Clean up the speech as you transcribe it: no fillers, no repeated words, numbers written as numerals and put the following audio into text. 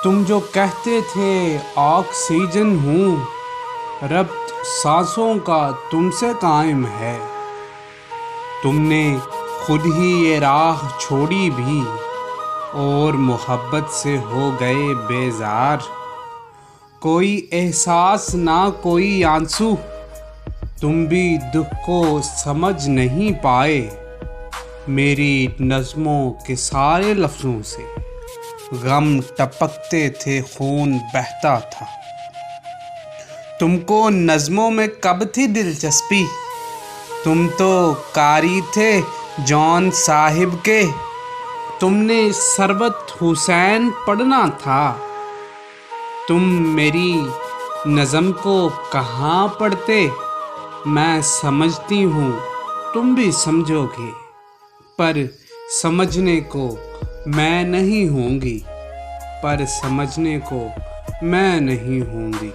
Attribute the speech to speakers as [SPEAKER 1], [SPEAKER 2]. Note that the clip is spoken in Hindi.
[SPEAKER 1] तुम जो कहते थे ऑक्सीजन हूँ, रब्त सांसों का तुमसे कायम है। तुमने खुद ही ये राह छोड़ी भी और मोहब्बत से हो गए बेजार। कोई एहसास ना कोई आंसू, तुम भी दुख को समझ नहीं पाए। मेरी नज़्मों के सारे लफ्ज़ों से गम टपकते थे, खून बहता था। तुमको नज़्मों में कब थी दिलचस्पी? तुम तो कारी थे जॉन साहिब के। तुमने सरबत हुसैन पढ़ना था। तुम मेरी नज़म को कहाँ पढ़ते? मैं समझती हूँ तुम भी समझोगे, पर समझने को मैं नहीं होंगी, पर समझने को मैं नहीं होंगी।